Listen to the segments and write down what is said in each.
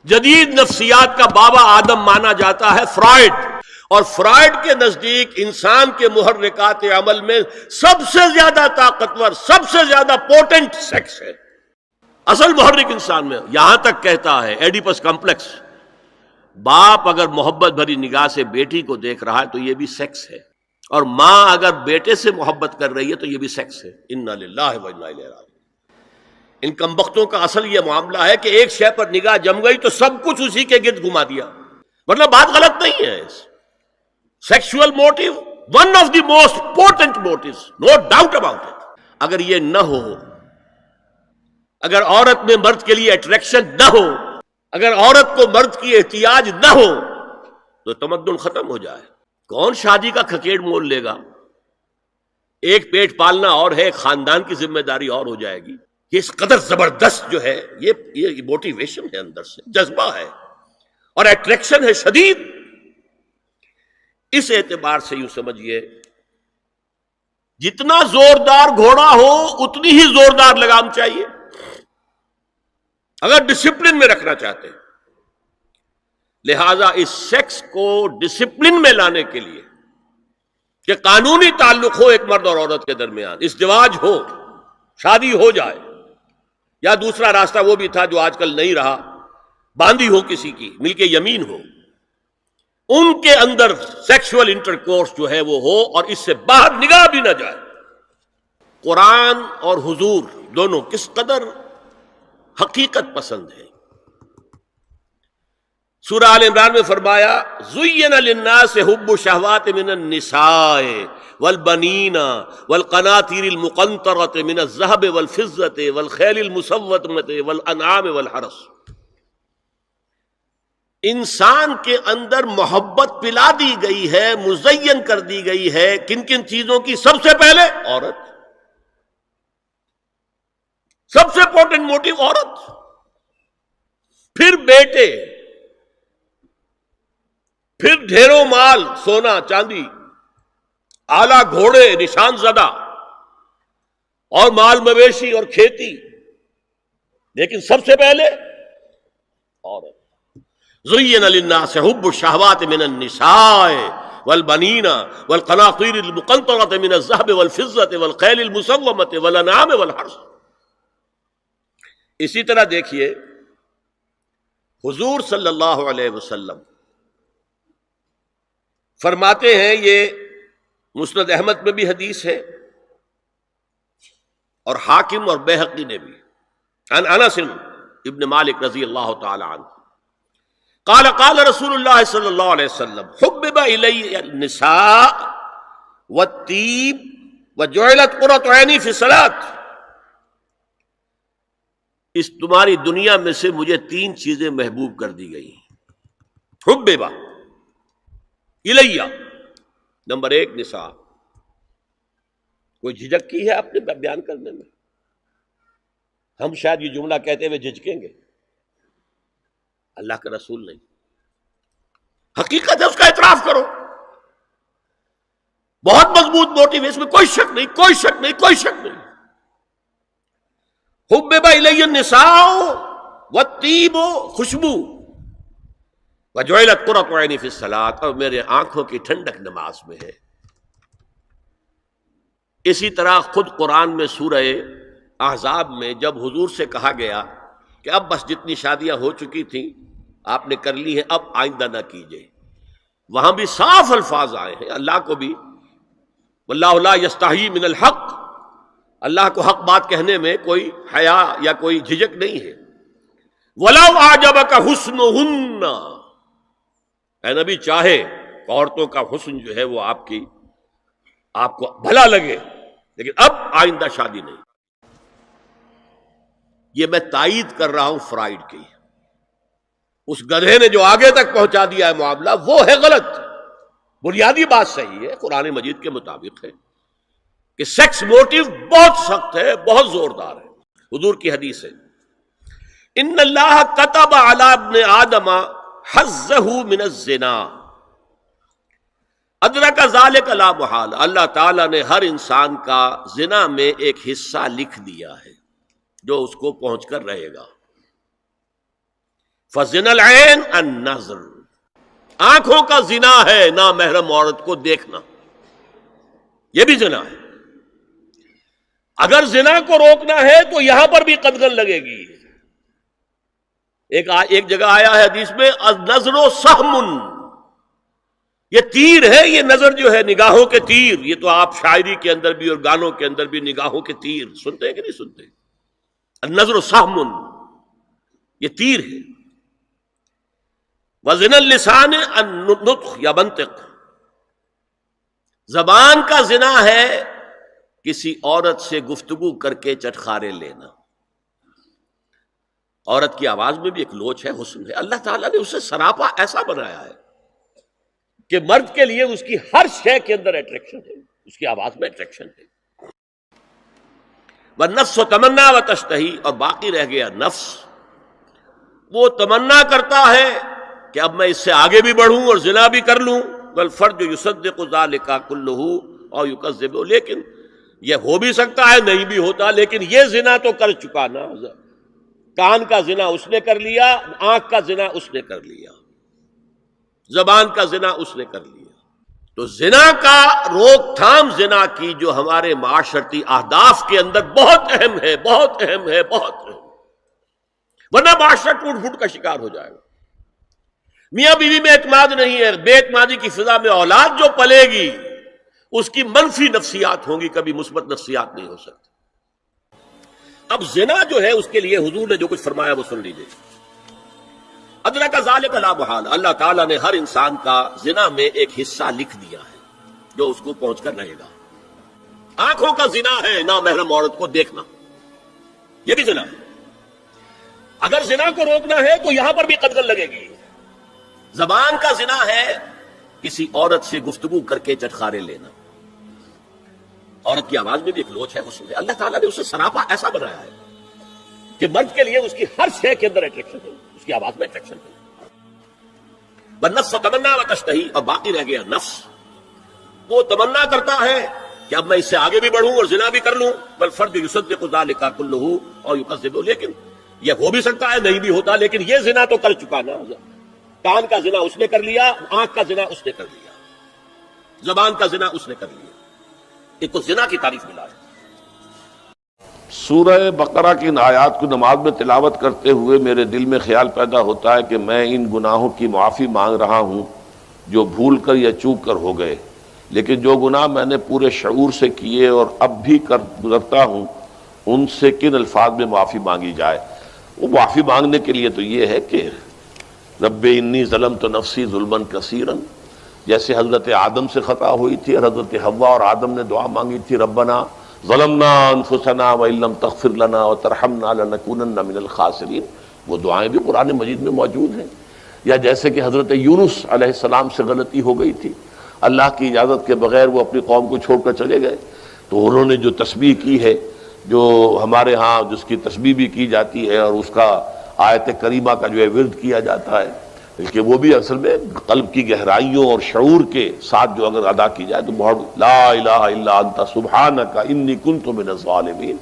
جدید نفسیات کا بابا آدم مانا جاتا ہے فرائڈ، اور فرائڈ کے نزدیک انسان کے محرکات عمل میں سب سے زیادہ طاقتور، سب سے زیادہ پوٹنٹ سیکس ہے، اصل محرک انسان میں۔ یہاں تک کہتا ہے ایڈیپس کمپلیکس، باپ اگر محبت بھری نگاہ سے بیٹی کو دیکھ رہا ہے تو یہ بھی سیکس ہے، اور ماں اگر بیٹے سے محبت کر رہی ہے تو یہ بھی سیکس ہے۔ انا للہ و انا الیہ راجعون۔ ان کمبختوں کا اصل یہ معاملہ ہے کہ ایک شے پر نگاہ جم گئی تو سب کچھ اسی کے گرد گھما دیا۔ مطلب بات غلط نہیں ہے، sexual motive one of the most important motives, no doubt about it. اگر یہ نہ ہو، اگر عورت میں مرد کے لیے اٹریکشن نہ ہو، اگر عورت کو مرد کی احتیاج نہ ہو تو تمدن ختم ہو جائے۔ کون شادی کا کھکیڑ مول لے گا؟ ایک پیٹ پالنا اور ہے، ایک خاندان کی ذمہ داری اور ہو جائے گی۔ یہ اس قدر زبردست جو ہے، یہ موٹیویشن ہے، اندر سے جذبہ ہے اور اٹریکشن ہے شدید۔ اس اعتبار سے یوں سمجھیے، جتنا زوردار گھوڑا ہو اتنی ہی زوردار لگام چاہیے اگر ڈسپلن میں رکھنا چاہتے ہیں۔ لہذا اس سیکس کو ڈسپلن میں لانے کے لیے کہ قانونی تعلق ہو ایک مرد اور عورت کے درمیان، ازدواج ہو، شادی ہو جائے، یا دوسرا راستہ وہ بھی تھا جو آج کل نہیں رہا، باندھی ہو کسی کی، مل کے یمین ہو، ان کے اندر سیکشول انٹرکورس جو ہے وہ ہو اور اس سے باہر نگاہ بھی نہ جائے۔ قرآن اور حضور دونوں کس قدر حقیقت پسند ہے۔ سورہ آل عمران میں فرمایا زُيِّنَ لِلنَّاسِ حُبُّ الشَّهَوَاتِ مِنَ النِّسَاءِ وَالْبَنِينَ وَالْقَنَاطِيرِ الْمُقَنطَرَةِ مِنَ الذَّهَبِ وَالْفِضَّةِ وَالْخَيْلِ الْمُسَوَّمَةِ وَالْأَنْعَامِ وَالْحَرْثِ۔ انسان کے اندر محبت پلا دی گئی ہے، مزین کر دی گئی ہے، کن کن چیزوں کی؟ سب سے پہلے عورت، سب سے امپورٹنٹ موٹیو عورت، پھر بیٹے، پھر ڈھیروں مال، سونا چاندی، آلہ گھوڑے نشان زدہ، اور مال مویشی اور کھیتی، لیکن سب سے پہلے عورت۔ زُيِّنَ لِلنَّاسِ حُبُّ الشَّهَوَاتِ مِنَ النِّسَاءِ وَالْبَنِينَ وَالْقَنَاطِيرِ الْمُقَنطَرَةِ مِنَ الذَّهَبِ وَالْفِضَّةِ وَالْخَيْلِ الْمُسَوَّمَةِ وَالْأَنْعَامِ وَالْحَرْثِ۔ اسی طرح دیکھیے حضور صلی اللہ علیہ وسلم فرماتے ہیں، یہ مسند احمد میں بھی حدیث ہے اور حاکم اور بیہقی نے بھی، عن انس ابن مالک رضی اللہ تعالی عنہ قال قال رسول اللہ صلی اللہ علیہ وسلم حبب الی النساء والطیب وجعلت قرۃ عینی فی الصلاۃ۔ اس تمہاری دنیا میں سے مجھے تین چیزیں محبوب کر دی گئی۔ حببا الیہ، نمبر ایک نساء۔ کوئی جھجک کی ہے اپنے بیان کرنے میں؟ ہم شاید یہ جملہ کہتے ہوئے جھجکیں گے، اللہ کا رسول نہیں۔ حقیقت ہے، اس کا اعتراف کرو۔ بہت مضبوط موٹیو ہے، اس میں کوئی شک نہیں، کوئی شک نہیں، کوئی شک نہیں۔ حبب الی النساء والطیب، خوشبو، وجعلت قرۃ عینی فی الصلاۃ، اور میرے آنکھوں کی ٹھنڈک نماز میں ہے۔ اسی طرح خود قرآن میں سورہ احزاب میں جب حضور سے کہا گیا کہ اب بس جتنی شادیاں ہو چکی تھیں آپ نے کر لی ہیں، اب آئندہ نہ کیجیے، وہاں بھی صاف الفاظ آئے ہیں، اللہ کو بھی واللہ لا یستحیی من الحق، اللہ کو حق بات کہنے میں کوئی حیا یا کوئی جھجک نہیں ہے۔ وَلَوْ أَعْجَبَكَ حُسْنُهُنَّ، اے نبی چاہے عورتوں کا حسن جو ہے وہ آپ کو بھلا لگے، لیکن اب آئندہ شادی نہیں۔ یہ میں تائید کر رہا ہوں فرائڈ کی، اس گدھے نے جو آگے تک پہنچا دیا ہے معاملہ وہ ہے غلط۔ بنیادی بات صحیح ہے، قرآن مجید کے مطابق ہے کہ سیکس موٹیو بہت سخت ہے، بہت زوردار ہے۔ حضور کی حدیث ہے ان اللہ کتب علی ابن آدم حظہ من الزنا ادرک ذلک لا محال، اللہ تعالیٰ نے ہر انسان کا زنا میں ایک حصہ لکھ دیا ہے جو اس کو پہنچ کر رہے گا۔ فزنا العین النظر، آنکھوں کا زنا ہے نامحرم عورت کو دیکھنا، یہ بھی زنا ہے۔ اگر زنا کو روکنا ہے تو یہاں پر بھی قدغن لگے گی۔ ایک جگہ آیا ہے حدیث میں النظر سہم، یہ تیر ہے، یہ نظر جو ہے نگاہوں کے تیر، یہ تو آپ شاعری کے اندر بھی اور گانوں کے اندر بھی نگاہوں کے تیر سنتے ہیں کہ نہیں سنتے؟ النظر سہم، یہ تیر ہے۔ وزن اللسان النطق یا منطق، زبان کا زنا ہے کسی عورت سے گفتگو کر کے چٹخارے لینا۔ عورت کی آواز میں بھی ایک لوچ ہے، حسن ہے، اللہ تعالیٰ نے اسے سراپا ایسا بنایا ہے کہ مرد کے لیے اس کی ہر شے کے اندر اٹریکشن ہے، اس کی آواز میں اٹریکشن ہے۔ والنفس تمنا و تشتہی، اور باقی رہ گیا نفس، وہ تمنا کرتا ہے کہ اب میں اس سے آگے بھی بڑھوں اور زنا بھی کر لوں۔ والفرج یصدق ذلک کلہ او یکذب، لیکن یہ ہو بھی سکتا ہے نہیں بھی ہوتا، لیکن یہ زنا تو کر چکا نا، کان کا زنا اس نے کر لیا، آنکھ کا زنا اس نے کر لیا، زبان کا زنا اس نے کر لیا۔ تو زنا کا روک تھام، زنا کی جو ہمارے معاشرتی اہداف کے اندر بہت اہم ہے، بہت اہم ہے، بہت اہم، ورنہ معاشرہ ٹوٹ پھوٹ کا شکار ہو جائے گا۔ میاں بیوی میں اعتماد نہیں ہے، بے اعتمادی کی فضا میں اولاد جو پلے گی اس کی منفی نفسیات ہوں گی، کبھی مثبت نفسیات نہیں ہو سکتی۔ اب زنا جو ہے اس کے لیے حضور نے جو کچھ فرمایا وہ سن لیجیے۔ ادرک ذالک لا محالہ، اللہ تعالیٰ نے ہر انسان کا زنا میں ایک حصہ لکھ دیا ہے جو اس کو پہنچ کر رہے گا۔ آنکھوں کا زنا ہے نامحرم عورت کو دیکھنا، یہ بھی زنا ہے۔ اگر زنا کو روکنا ہے تو یہاں پر بھی قدغن لگے گی۔ زبان کا زنا ہے کسی عورت سے گفتگو کر کے چٹخارے لینا۔ عورت کی آواز میں بھی ایک لوچ ہے، حسن ہے، اللہ تعالیٰ نے اسے سراپا ایسا بنایا ہے کہ مرد کے لیے اس کی ہر شے کے اندر اٹریکشن ہے، اس کی آواز میں اٹریکشن ہے۔ والنفس تمنا و تشتہی، اور باقی رہ گیا نفس، وہ تمنا کرتا ہے کہ اب میں اس سے آگے بھی بڑھوں اور زنا بھی کر لوں۔ والفرج یصدق ذلک کلہ او یکذب، لیکن یہ ہو بھی سکتا ہے نہیں بھی ہوتا، لیکن یہ زنا تو کر چکا نا، کان کا زنا اس نے کر لیا، آنکھ کا زنا اس نے کر لیا، زبان کا زنا اس نے کر لیا۔ ایک تو زنا کی تعریف ملا ہے۔ سورہ بقرہ کی ان آیات کو نماز میں تلاوت کرتے ہوئے میرے دل میں خیال پیدا ہوتا ہے کہ میں ان گناہوں کی معافی مانگ رہا ہوں جو بھول کر یا چوک کر ہو گئے، لیکن جو گناہ میں نے پورے شعور سے کیے اور اب بھی کر گزرتا ہوں ان سے کن الفاظ میں معافی مانگی جائے۔ وہ معافی مانگنے کے لیے تو یہ ہے کہ رب انی ظلمت نفسی ظلما کثیرا، جیسے حضرت آدم سے خطا ہوئی تھی اور حضرت حوا اور آدم نے دعا مانگی تھی ربنا ظلمنا انفسنا وان لم تغفر لنا وترحمنا لنکونن من الخاسرین، وہ دعائیں بھی قرآن مجید میں موجود ہیں۔ یا جیسے کہ حضرت یونس علیہ السلام سے غلطی ہو گئی تھی، اللہ کی اجازت کے بغیر وہ اپنی قوم کو چھوڑ کر چلے گئے، تو انہوں نے جو تسبیح کی ہے، جو ہمارے ہاں جس کی تسبیح بھی کی جاتی ہے اور اس کا آیت کریمہ کا جو ہے ورد کیا جاتا ہے، کہ وہ بھی اصل میں قلب کی گہرائیوں اور شعور کے ساتھ جو اگر ادا کی جائے تو بہت لا الہ الا انت سبحانک انی کنت من الظالمین۔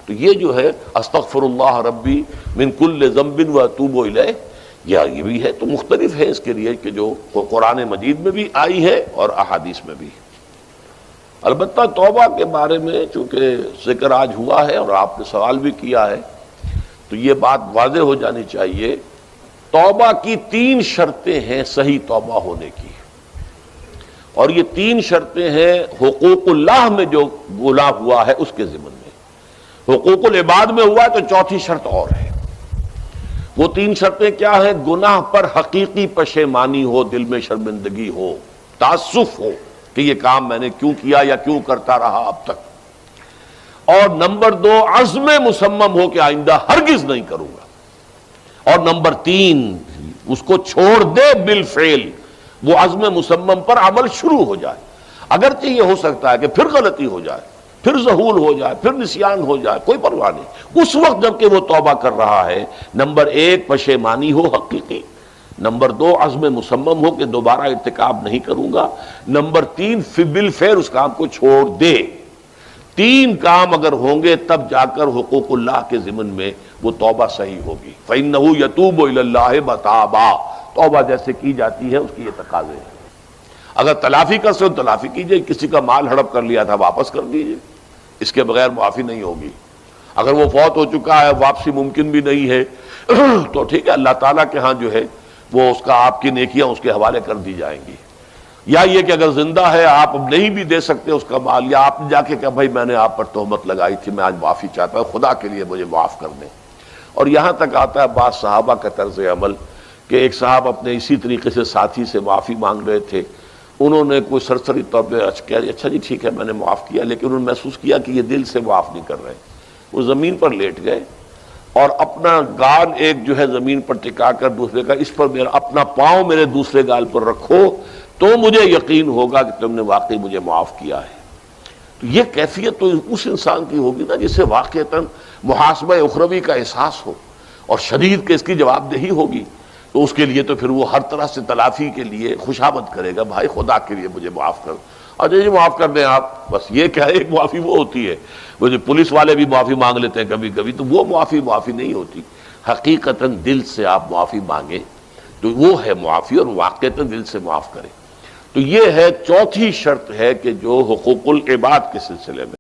تو یہ جو ہے استغفر اللہ ربی من کل ذنب واتوب الیہ، یہ بھی ہے، تو مختلف ہے اس کے لیے کہ جو قرآن مجید میں بھی آئی ہے اور احادیث میں بھی۔ البتہ توبہ کے بارے میں چونکہ ذکر آج ہوا ہے اور آپ نے سوال بھی کیا ہے، تو یہ بات واضح ہو جانی چاہیے، توبہ کی 3 شرطیں ہیں صحیح توبہ ہونے کی، اور یہ 3 شرطیں ہیں حقوق اللہ میں جو گناہ ہوا ہے اس کے ضمن میں۔ حقوق العباد میں ہوا ہے تو 4تھی شرط اور ہے۔ وہ 3 شرطیں کیا ہیں؟ گناہ پر حقیقی پشیمانی ہو، دل میں شرمندگی ہو، تعسف ہو کہ یہ کام میں نے کیوں کیا یا کیوں کرتا رہا اب تک، اور نمبر 2 عزم مصمم ہو کہ آئندہ ہرگز نہیں کروں گا، اور نمبر 3 اس کو چھوڑ دے بالفعل، وہ عزم مصمم پر عمل شروع ہو جائے۔ اگرچہ یہ ہو سکتا ہے کہ پھر غلطی ہو جائے، پھر ذہول ہو جائے، پھر نسیان ہو جائے، کوئی پرواہ نہیں، اس وقت جب کہ وہ توبہ کر رہا ہے نمبر 1 پشیمانی ہو حقیقی، نمبر 2 عزم مصمم ہو کہ دوبارہ ارتکاب نہیں کروں گا، نمبر 3 بالفعل اس کام کو چھوڑ دے۔ 3 کام اگر ہوں گے تب جا کر حقوق اللہ کے ضمن میں وہ توبہ صحیح ہوگی۔ فَإِنَّهُ يَتُوبُ إِلَى اللَّهِ مَتَابًا، توبہ جیسے کی جاتی ہے اس کی یہ تقاضے ہیں۔ اگر تلافی کر سکتے تلافی کیجئے، کسی کا مال ہڑپ کر لیا تھا واپس کر دیجئے، اس کے بغیر معافی نہیں ہوگی۔ اگر وہ فوت ہو چکا ہے واپسی ممکن بھی نہیں ہے تو ٹھیک ہے، اللہ تعالیٰ کے ہاں جو ہے وہ اس کا آپ کی نیکیاں اس کے حوالے کر دی جائیں گی۔ یا یہ کہ اگر زندہ ہے آپ اب نہیں بھی دے سکتے اس کا مال، یا آپ نے جا کے کہا بھائی میں نے آپ پر تہمت لگائی تھی، میں آج معافی چاہتا ہوں، خدا کے لیے مجھے معاف کر دیں۔ اور یہاں تک آتا ہے بعض صحابہ کا طرز عمل کہ ایک صاحب اپنے اسی طریقے سے ساتھی سے معافی مانگ رہے تھے، انہوں نے کوئی سرسری طور پہ اچھا جی ٹھیک ہے میں نے معاف کیا، لیکن انہوں نے محسوس کیا کہ یہ دل سے معاف نہیں کر رہے، وہ زمین پر لیٹ گئے اور اپنا گال ایک جو ہے زمین پر ٹکا کر دوسرے کا، اس پر میرا اپنا پاؤں میرے دوسرے گال پر رکھو تو مجھے یقین ہوگا کہ تم نے واقعی مجھے معاف کیا ہے۔ تو یہ کیفیت تو اس انسان کی ہوگی نا جسے واقعتاً محاسبہ اخروی کا احساس ہو اور شدید کہ اس کی جواب دہی ہوگی، تو اس کے لیے تو پھر وہ ہر طرح سے تلافی کے لیے خوشامد کرے گا، بھائی خدا کے لیے مجھے معاف کر، اور جی معاف کر دیں آپ، بس یہ کیا ایک معافی وہ ہوتی ہے، وہ جو پولیس والے بھی معافی مانگ لیتے ہیں کبھی کبھی، تو وہ معافی نہیں ہوتی، حقیقتاً دل سے آپ معافی مانگیں تو وہ ہے معافی، اور واقعتاً دل سے معاف کریں۔ تو یہ ہے چوتھی شرط ہے کہ جو حقوق العباد کے سلسلے میں